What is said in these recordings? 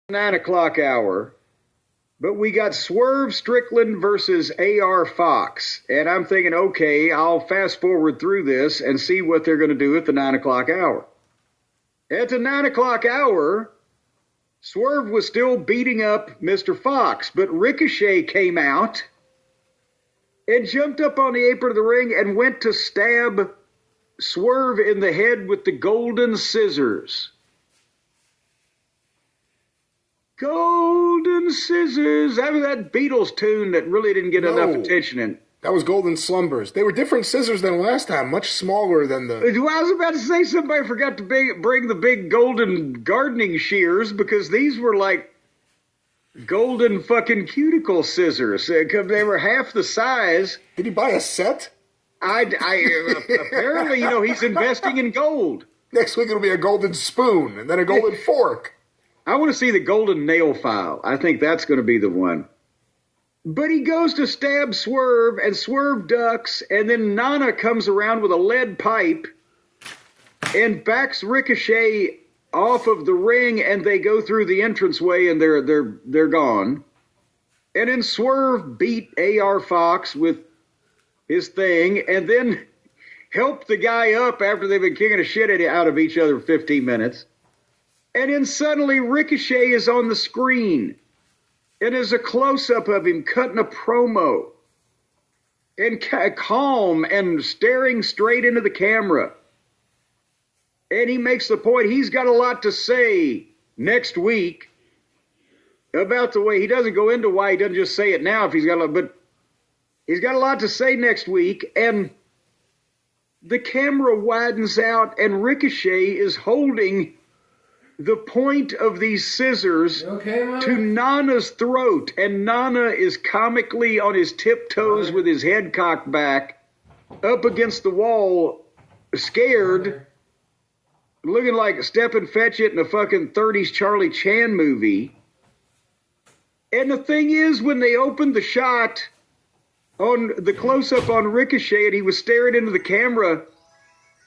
9 o'clock hour, but we got Swerve Strickland versus AR Fox. And I'm thinking, okay, I'll fast forward through this and see what they're going to do at the 9 o'clock hour. At the 9 o'clock hour, Swerve was still beating up Mr. Fox, but Ricochet came out and jumped up on the apron of the ring and went to stab Swerve in the head with the golden scissors. Golden scissors. That was that Beatles tune that really didn't get enough attention in. That was Golden Slumbers. They were different scissors than last time, much smaller than the... Well, I was about to say somebody forgot to bring the big golden gardening shears because these were like golden fucking cuticle scissors. They were half the size. Did he buy a set? Apparently, he's investing in gold. Next week it'll be a golden spoon and then a golden fork. I want to see the golden nail file. I think that's going to be the one. But he goes to stab Swerve, and Swerve ducks, and then Nana comes around with a lead pipe and backs Ricochet off of the ring, and they go through the entranceway, and they're gone. And then Swerve beat AR Fox with his thing, and then helped the guy up after they've been kicking the shit out of each other for 15 minutes. And then suddenly Ricochet is on the screen. And there's a close-up of him cutting a promo. And calm and staring straight into the camera. And he makes the point he's got a lot to say next week about the way he doesn't go into why he doesn't just say it now if he's got but he's got a lot to say next week. And the camera widens out and Ricochet is holding the point of these scissors to Nana's throat, and Nana is comically on his tiptoes with his head cocked back up against the wall, scared, looking like Stepin Fetchit in a fucking 30s Charlie Chan movie. And the thing is, when they opened the shot on the close-up on Ricochet and he was staring into the camera,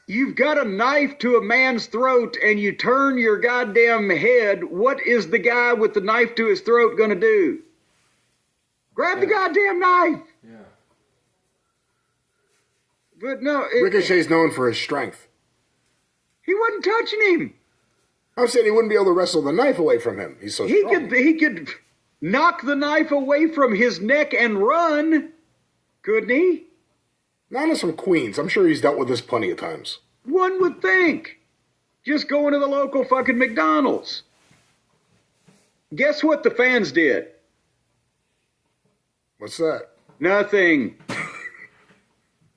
you've got a knife to a man's throat and you turn your goddamn head. What is the guy with the knife to his throat going to do? Grab the goddamn knife. Yeah. But no. Ricochet's known for his strength. He wasn't touching him. I'm saying he wouldn't be able to wrestle the knife away from him. He's so strong. He could knock the knife away from his neck and run. Couldn't he? Nana's from Queens. I'm sure he's dealt with this plenty of times. One would think. Just going to the local fucking McDonald's. Guess what the fans did? What's that? Nothing.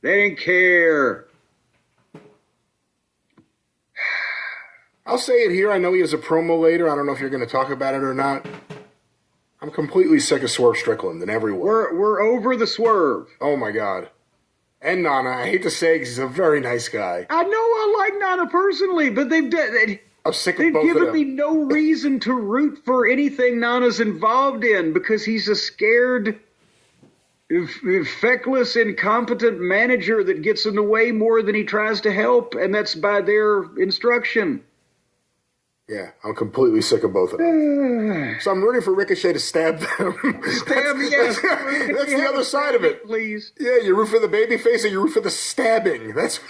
They didn't care. I'll say it here. I know he has a promo later. I don't know if you're going to talk about it or not. I'm completely sick of Swerve Strickland in every way. We're over the Swerve. Oh, my God. And Nana, I hate to say it because he's a very nice guy. I know I like Nana personally, but I'm sick of they've both of given them. me no reason to root for anything Nana's involved in because he's a scared, feckless, incompetent manager that gets in the way more than he tries to help, and that's by their instruction. Yeah, I'm completely sick of both of them. So I'm rooting for Ricochet to stab them. Stab, yes. That's the other side of it. Please. Yeah, you root for the baby face or you root for the stabbing. That's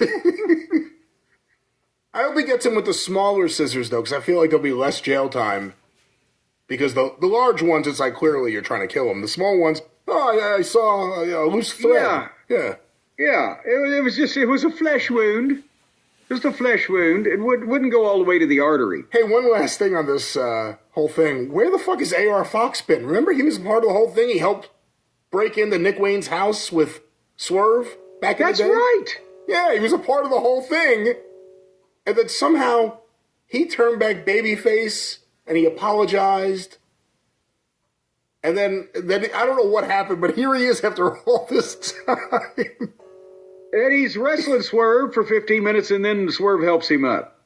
I hope he gets him with the smaller scissors, though, because I feel like there'll be less jail time. Because the large ones, it's like clearly you're trying to kill him. The small ones, oh, yeah, I saw a loose thread. Yeah. It was a flesh wound. Just a flesh wound. It wouldn't go all the way to the artery. Hey, one last thing on this whole thing. Where the fuck has AR Fox been? Remember, he was part of the whole thing? He helped break into Nick Wayne's house with Swerve back in the day? That's right. Yeah, he was a part of the whole thing. And then somehow he turned back babyface and he apologized. And then I don't know what happened, but here he is after all this time. And he's wrestling Swerve for 15 minutes, and then Swerve helps him up.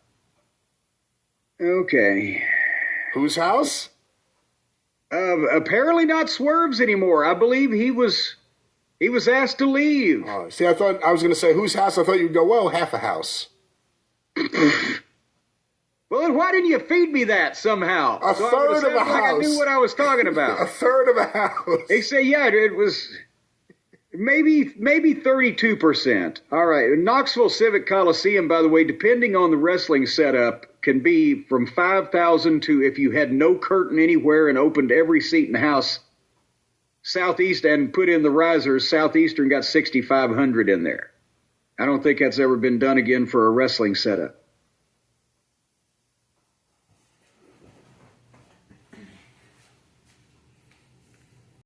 Okay. Whose house? Apparently not Swerve's anymore. I believe he was asked to leave. See, I thought I was going to say whose house. I thought you'd go, well, half a house. Well, then why didn't you feed me that somehow? A so third of a like house. I knew what I was talking A about. third of a house. They say, yeah, it was maybe 32%. All right. Knoxville Civic Coliseum, by the way, depending on the wrestling setup, can be from 5,000 to, if you had no curtain anywhere and opened every seat in the house, Southeast, and put in the risers, Southeastern got 6,500 in there. I don't think that's ever been done again for a wrestling setup.